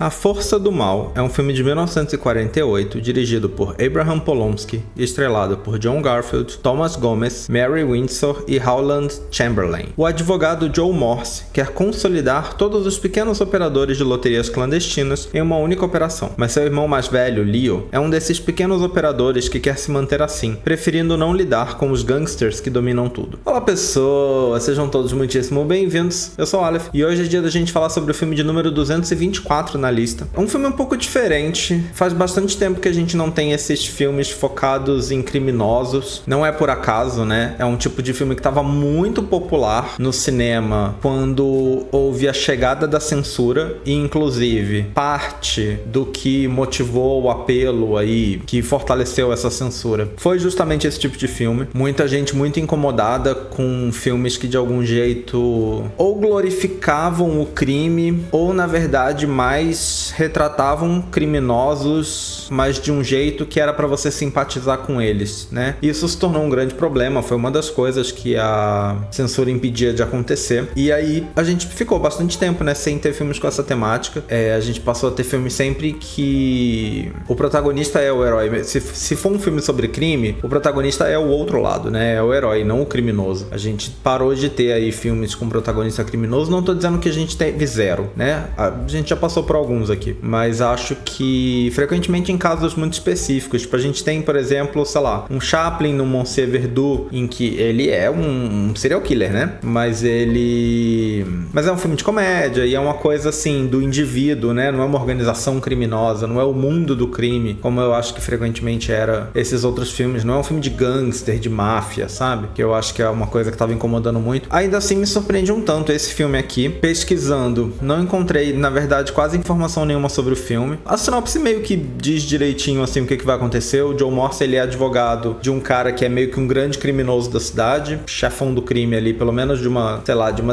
A Força do Mal é um filme de 1948 dirigido por Abraham Polonsky e estrelado por John Garfield, Thomas Gomez, Mary Windsor e Howland Chamberlain. O advogado Joe Morse quer consolidar todos os pequenos operadores de loterias clandestinas em uma única operação, mas seu irmão mais velho, Leo, é um desses pequenos operadores que quer se manter assim, preferindo não lidar com os gangsters que dominam tudo. Olá pessoas, sejam todos muitíssimo bem-vindos, eu sou o Aleph e hoje é dia da gente falar sobre o filme de número 224 na lista. É um filme um pouco diferente, faz bastante tempo que a gente não tem esses filmes focados em criminosos, não é por acaso, né? É um tipo de filme que estava muito popular no cinema quando houve a chegada da censura e inclusive parte do que motivou o apelo aí, que fortaleceu essa censura, foi justamente esse tipo de filme. Muita gente muito incomodada com filmes que de algum jeito ou glorificavam o crime ou na verdade mais retratavam criminosos, mas de um jeito que era pra você simpatizar com eles, né? Isso se tornou um grande problema, foi uma das coisas que a censura impedia de acontecer. E aí a gente ficou bastante tempo, né, sem ter filmes com essa temática. A gente passou a ter filmes sempre que o protagonista é o herói. Se for um filme sobre crime, o protagonista é o outro lado, né? É o herói, não o criminoso. A gente parou de ter aí filmes com protagonista criminoso. Não tô dizendo que a gente teve zero, né? A gente já passou por alguns aqui, mas acho que frequentemente em casos muito específicos. Tipo, a gente tem, por exemplo, sei lá, um Chaplin no Monsieur Verdoux, em que ele é um serial killer, né? Mas é um filme de comédia e é uma coisa assim do indivíduo, né? Não é uma organização criminosa, não é o mundo do crime, como eu acho que frequentemente era esses outros filmes. Não é um filme de gangster, de máfia, sabe? Que eu acho que é uma coisa que tava incomodando muito. Ainda assim me surpreende um tanto esse filme aqui. Pesquisando, não encontrei, na verdade, quase informação nenhuma sobre o filme. A sinopse meio que diz direitinho assim o que vai acontecer. O Joe Morse, ele é advogado de um cara que é meio que um grande criminoso da cidade, chefão do crime ali, pelo menos de uma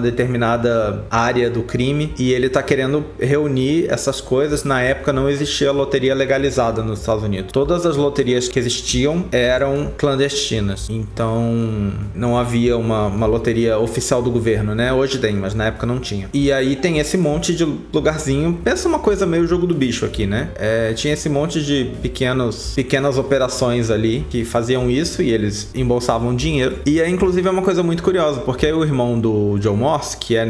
determinada área do crime, e ele tá querendo reunir essas coisas. Na época não existia loteria legalizada nos Estados Unidos. Todas as loterias que existiam eram clandestinas, então não havia uma loteria oficial do governo, né? Hoje tem, mas na época não tinha. E aí tem esse monte de lugarzinho, pensa uma coisa meio jogo do bicho aqui, né? Tinha esse monte de pequenas operações ali que faziam isso e eles embolsavam dinheiro. E é inclusive uma coisa muito curiosa, porque o irmão do Joe Morse, que é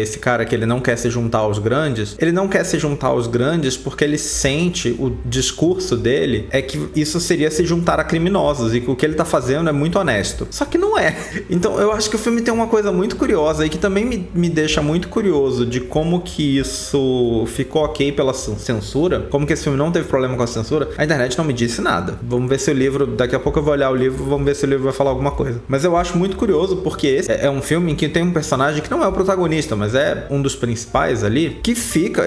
esse cara que ele não quer se juntar aos grandes, ele não quer se juntar aos grandes porque ele sente, o discurso dele é que isso seria se juntar a criminosos e que o que ele tá fazendo é muito honesto. Só que não é. Então eu acho que o filme tem uma coisa muito curiosa e que também me deixa muito curioso de como que isso ficou ok pela censura, como que esse filme não teve problema com a censura. A internet não me disse nada. Vamos ver se o livro, daqui a pouco eu vou olhar o livro, vamos ver se o livro vai falar alguma coisa. Mas eu acho muito curioso porque esse é um filme em que tem um personagem que não é o protagonista, mas é um dos principais ali, que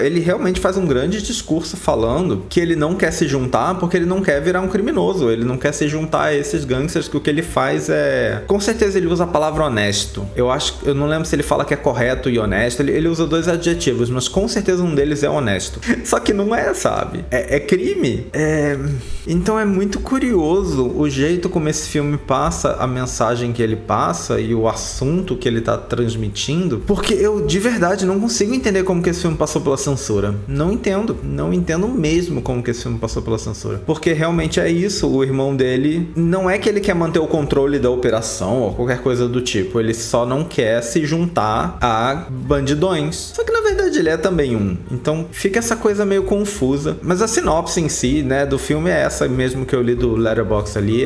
ele realmente faz um grande discurso falando que ele não quer se juntar porque ele não quer virar um criminoso, ele não quer se juntar a esses gangsters, que o que ele faz é... Com certeza ele usa a palavra honesto. Eu não lembro se ele fala que é correto e honesto, ele usa dois adjetivos, mas com certeza um deles é honesto. Só que não é, sabe? É crime. Então é muito curioso o jeito como esse filme passa, a mensagem que ele passa e o assunto que ele tá transmitindo, porque eu de verdade não consigo entender como que esse filme passou pela censura. Não entendo mesmo como que esse filme passou pela censura, porque realmente é isso. O irmão dele não é que ele quer manter o controle da operação ou qualquer coisa do tipo, ele só não quer se juntar a bandidões. Só que na verdade ele é também um. Então fica essa coisa meio confusa, mas a sinopse em si, né, do filme é essa mesmo que eu li do Letterboxd ali,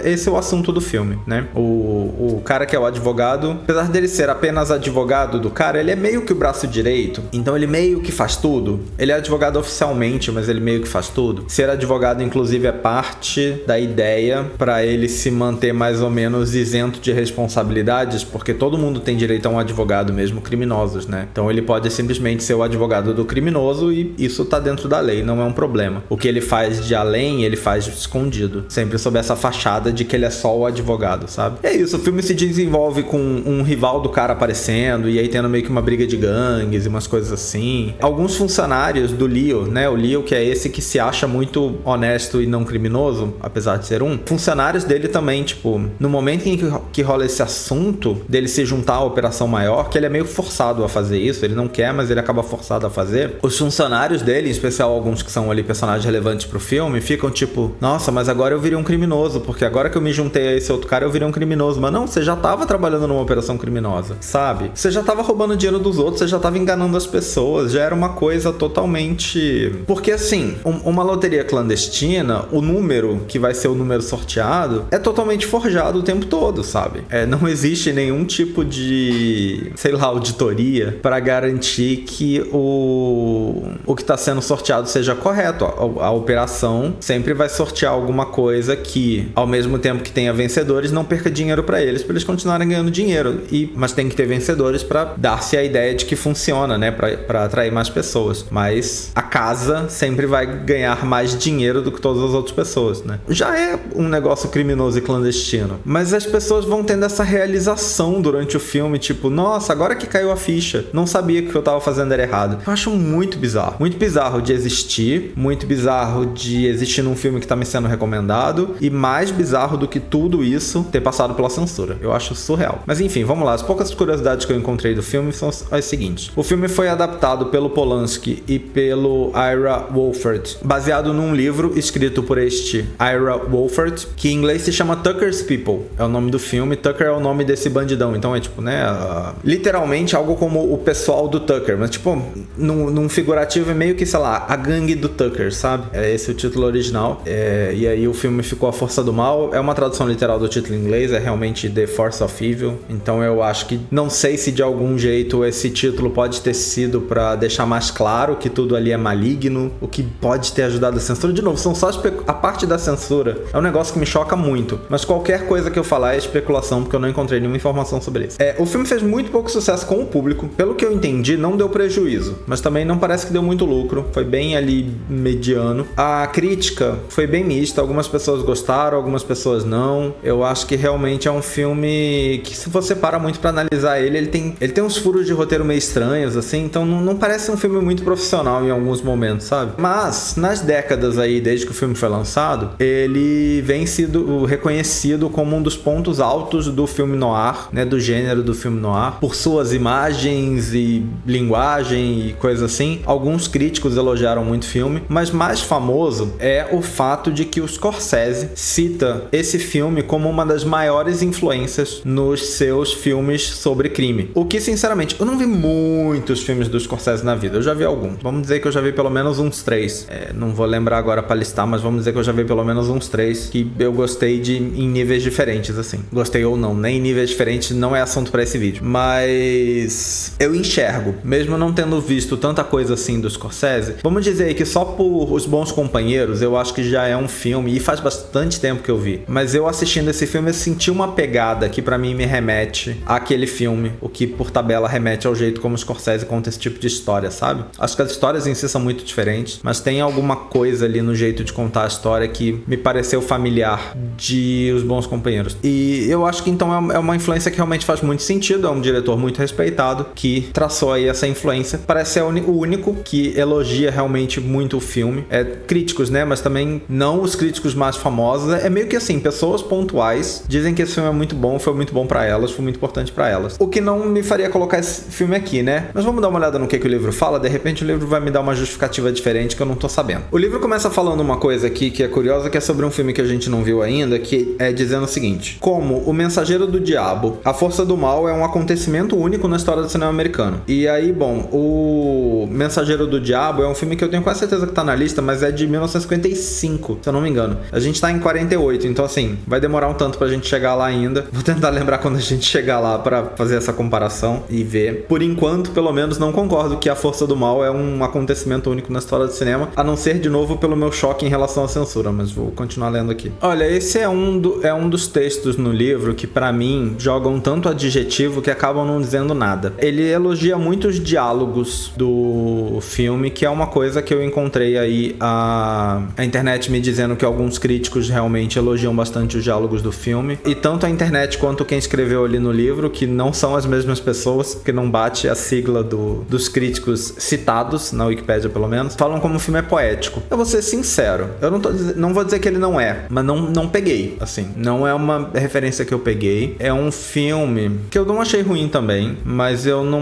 esse é o assunto do filme, né? O cara que é o advogado, apesar dele ser apenas advogado do cara, ele é meio que o braço direito, então ele meio que faz tudo. Ele é advogado oficialmente, mas ele meio que faz tudo. Ser advogado, inclusive, é parte da ideia para ele se manter mais ou menos isento de responsabilidades, porque todo mundo tem direito a um advogado, mesmo criminosos, né? Então ele pode simplesmente ser o advogado do criminoso e isso tá dentro da lei, não é um problema. O que ele faz de além, ele faz escondido, sempre sob essa fachada de que ele é só o advogado, sabe? É isso, o filme se desenvolve com um rival do cara aparecendo e aí tendo meio que uma briga de gangues e umas coisas assim. Alguns funcionários do Leo, né? O Leo, que é esse que se acha muito honesto e não criminoso, apesar de ser um. Funcionários dele também, tipo, no momento em que rola esse assunto dele se juntar à operação maior, que ele é meio forçado a fazer isso, isso, ele não quer, mas ele acaba forçado a fazer. Os funcionários dele, em especial alguns que são ali personagens relevantes pro filme, ficam tipo, nossa, mas agora eu virei um criminoso, porque agora que eu me juntei a esse outro cara, eu virei um criminoso. Mas não, você já tava trabalhando numa operação criminosa, sabe? Você já tava roubando dinheiro dos outros, você já tava enganando as pessoas, já era uma coisa totalmente... Porque assim, uma loteria clandestina, o número que vai ser o número sorteado é totalmente forjado o tempo todo, sabe? Não existe nenhum tipo de, sei lá, auditoria para garantir que o que está sendo sorteado seja correto. A operação sempre vai sortear alguma coisa que, ao mesmo tempo que tenha vencedores, não perca dinheiro para eles continuarem ganhando dinheiro. Mas tem que ter vencedores para dar-se a ideia de que funciona, né? Para atrair mais pessoas. Mas a casa sempre vai ganhar mais dinheiro do que todas as outras pessoas, né? Já é um negócio criminoso e clandestino. Mas as pessoas vão tendo essa realização durante o filme, tipo, nossa, agora que caiu a ficha, não sabia que o que eu tava fazendo era errado. Eu acho muito bizarro. Muito bizarro de existir, muito bizarro de existir num filme que tá me sendo recomendado, e mais bizarro do que tudo isso, ter passado pela censura. Eu acho surreal. Mas enfim, vamos lá. As poucas curiosidades que eu encontrei do filme são as seguintes. O filme foi adaptado pelo Polanski e pelo Ira Wolford, baseado num livro escrito por este Ira Wolford, que em inglês se chama Tucker's People. É o nome do filme. Tucker é o nome desse bandidão. Então é tipo, né, literalmente algo como o pessoal do Tucker, mas tipo, num figurativo é meio que, sei lá, a gangue do Tucker, sabe? É esse o título original. E aí o filme ficou A Força do Mal. É uma tradução literal do título em inglês, é realmente The Force of Evil. Então eu acho que, não sei se de algum jeito esse título pode ter sido pra deixar mais claro que tudo ali é maligno, o que pode ter ajudado a censura. De novo, são só a parte da censura é um negócio que me choca muito, mas qualquer coisa que eu falar é especulação, porque eu não encontrei nenhuma informação sobre isso. O filme fez muito pouco sucesso com o público. Pelo que eu entendi, não deu prejuízo, mas também não parece que deu muito lucro. Foi bem ali mediano. A crítica foi bem mista. Algumas pessoas gostaram, algumas pessoas não. Eu acho que realmente é um filme que, se você para muito pra analisar ele tem uns furos de roteiro meio estranhos, assim, então não parece um filme muito profissional em alguns momentos, sabe? Mas, nas décadas aí, desde que o filme foi lançado, ele vem sido reconhecido como um dos pontos altos do filme noir, né, do gênero do filme noir, por suas imagens e linguagem e coisa assim. Alguns críticos elogiaram muito o filme, mas mais famoso é o fato de que o Scorsese cita esse filme como uma das maiores influências nos seus filmes sobre crime. O que, sinceramente, eu não vi muitos filmes do Scorsese na vida, eu já vi alguns. Vamos dizer que eu já vi pelo menos uns 3. Não vou lembrar agora pra listar, mas vamos dizer que eu já vi pelo menos uns 3 que eu gostei em níveis diferentes, assim. Gostei ou não, nem em níveis diferentes, não é assunto pra esse vídeo. Mas eu enxergo, mesmo não tendo visto tanta coisa assim do Scorsese, vamos dizer aí que só por Os Bons Companheiros, eu acho que já é um filme, e faz bastante tempo que eu vi, mas eu assistindo esse filme, eu senti uma pegada que pra mim me remete àquele filme, o que por tabela remete ao jeito como o Scorsese conta esse tipo de história, sabe? Acho que as histórias em si são muito diferentes, mas tem alguma coisa ali no jeito de contar a história que me pareceu familiar de Os Bons Companheiros. E eu acho que então é uma influência que realmente faz muito sentido, é um diretor muito respeitado que traçou aí essa influência. Parece ser o único que elogia realmente muito o filme. Críticos, né? Mas também não os críticos mais famosos. É meio que assim, pessoas pontuais dizem que esse filme é muito bom, foi muito bom pra elas, foi muito importante pra elas. O que não me faria colocar esse filme aqui, né? Mas vamos dar uma olhada no que o livro fala. De repente o livro vai me dar uma justificativa diferente que eu não tô sabendo. O livro começa falando uma coisa aqui que é curiosa, que é sobre um filme que a gente não viu ainda, que é dizendo o seguinte: como O Mensageiro do Diabo, A Força do Mal é um acontecimento único na história do cinema americano. E aí, bom, O Mensageiro do Diabo é um filme que eu tenho quase certeza que tá na lista, mas é de 1955, se eu não me engano. A gente tá em 48, então assim, vai demorar um tanto pra gente chegar lá ainda. Vou tentar lembrar quando a gente chegar lá pra fazer essa comparação e ver. Por enquanto, pelo menos, não concordo que A Força do Mal é um acontecimento único na história do cinema, a não ser, de novo, pelo meu choque em relação à censura, mas vou continuar lendo aqui. Olha, esse é um dos textos no livro que, pra mim, jogam tanto adjetivo que acabam não dizendo nada. Ele elogia muito os diálogos do filme, que é uma coisa que eu encontrei aí a internet me dizendo que alguns críticos realmente elogiam bastante os diálogos do filme, e tanto a internet quanto quem escreveu ali no livro, que não são as mesmas pessoas, porque não bate a sigla dos críticos citados na Wikipédia, pelo menos, falam como o filme é poético. Eu vou ser sincero, eu não vou dizer que ele não é, mas não peguei, assim, não é uma referência que eu peguei. É um filme que eu não achei ruim também, mas eu não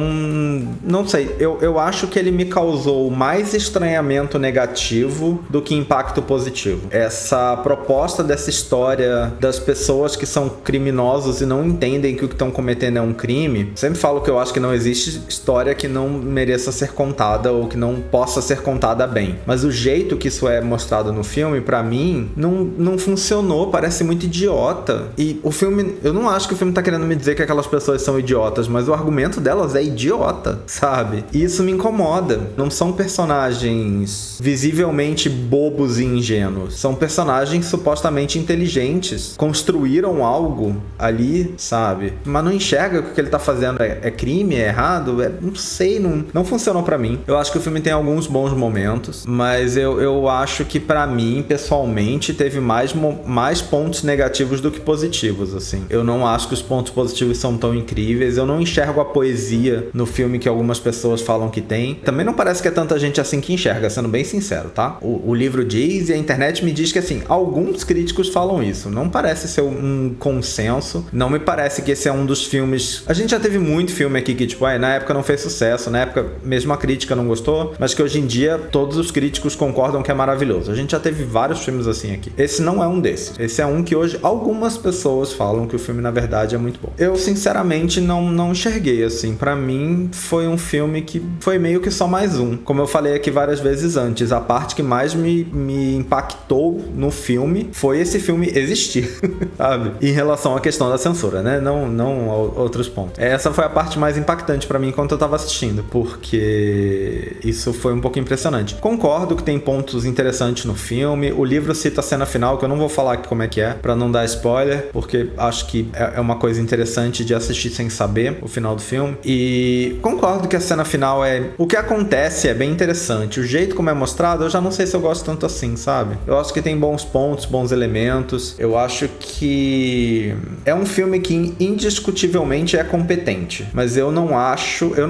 não sei, eu acho que ele me causou mais estranhamento negativo do que impacto positivo. Essa proposta dessa história das pessoas que são criminosos e não entendem que o que estão cometendo é um crime, sempre falo que eu acho que não existe história que não mereça ser contada ou que não possa ser contada bem. Mas o jeito que isso é mostrado no filme, pra mim, não funcionou, parece muito idiota. E o filme, eu não acho que o filme tá querendo me dizer que aquelas pessoas são idiotas, mas o argumento delas é idiota, sabe? E isso me incomoda. Não são personagens visivelmente bobos e ingênuos. São personagens supostamente inteligentes. Construíram algo ali, sabe? Mas não enxerga que o que ele tá fazendo é crime, é errado, não sei, não funcionou pra mim. Eu acho que o filme tem alguns bons momentos, mas eu acho que pra mim, pessoalmente, teve mais pontos negativos do que positivos, assim. Eu não acho que os pontos positivos são tão incríveis, eu não enxergo a poesia no filme que algumas pessoas falam que tem. Também não parece que é tanta gente assim que enxerga, sendo bem sincero, tá? O livro diz e a internet me diz que, assim, alguns críticos falam isso. Não parece ser um consenso, não me parece que esse é um dos filmes... A gente já teve muito filme aqui que, tipo, na época não fez sucesso, na época mesmo a crítica não gostou, mas que hoje em dia todos os críticos concordam que é maravilhoso. A gente já teve vários filmes assim aqui. Esse não é um desses. Esse é um que hoje algumas pessoas falam que o filme, na verdade, é muito bom. Eu, sinceramente, não enxerguei, assim. Pra mim, foi um filme que foi meio que só mais um. Como eu falei aqui várias vezes antes, a parte que mais me impactou no filme foi esse filme existir, sabe? Em relação à questão da censura, né? Não a outros pontos. Essa foi a parte mais impactante pra mim enquanto eu tava assistindo, porque isso foi um pouco impressionante. Concordo que tem pontos interessantes no filme. O livro cita a cena final, que eu não vou falar aqui como é que é, pra não dar spoiler, porque acho que é uma coisa interessante de assistir sem saber o final do filme. E concordo que a cena final o que acontece é bem interessante. O jeito como é mostrado, eu já não sei se eu gosto tanto assim, sabe? Eu acho que tem bons pontos, bons elementos. Eu acho que é um filme que indiscutivelmente é competente, mas eu não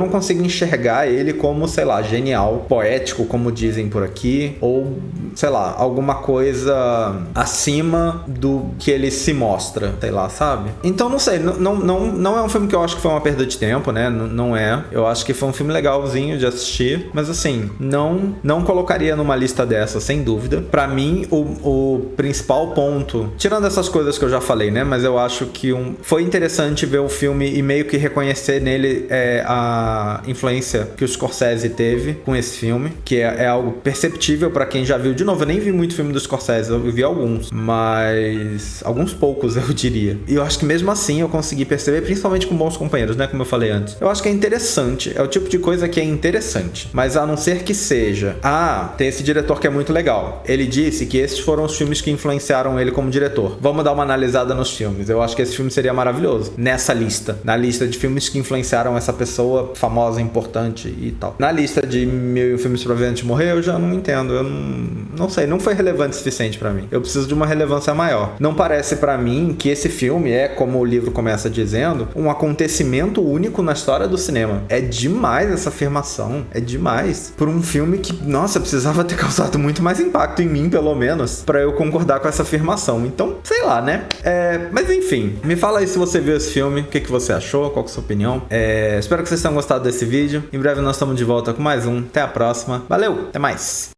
consigo enxergar ele como, sei lá, genial, poético, como dizem por aqui, ou, sei lá, alguma coisa acima do que ele se mostra, sei lá, sabe? Então, não sei, não é um filme que eu acho que foi uma perda de tempo, né? Não é. Eu acho que foi um filme legalzinho de assistir, mas assim, não colocaria numa lista dessa, sem dúvida. Pra mim, o principal ponto, tirando essas coisas que eu já falei, né? Mas eu acho que foi interessante ver o filme e meio que reconhecer nele a influência que o Scorsese teve com esse filme, que é algo perceptível pra quem já viu. De novo, eu nem vi muito filme do Scorsese, eu vi alguns, mas alguns poucos, eu diria. E eu acho que mesmo assim eu consegui perceber, principalmente com Bons Companheiros, né? Como eu falei antes. Eu acho que é interessante, é o tipo de coisa que é interessante, mas a não ser que seja, tem esse diretor que é muito legal. Ele disse que esses foram os filmes que influenciaram ele como diretor. Vamos dar uma analisada nos filmes. Eu acho que esse filme seria maravilhoso nessa lista, na lista de filmes que influenciaram essa pessoa famosa, importante e tal. Na lista de 1001 filmes pra ver antes de morrer, eu já não entendo. Eu não sei, não foi relevante o suficiente pra mim. Eu preciso de uma relevância maior. Não parece pra mim que esse filme é, como o livro começa dizendo, um acontecimento único na história do cinema. É demais essa afirmação. É demais. Por um filme que, nossa, precisava ter causado muito mais impacto em mim, pelo menos, pra eu concordar com essa afirmação. Então, sei lá, né? Mas enfim, me fala aí se você viu esse filme, o que você achou, qual que é a sua opinião. Espero que vocês tenham gostado desse vídeo. Em breve nós estamos de volta com mais um. Até a próxima. Valeu, até mais!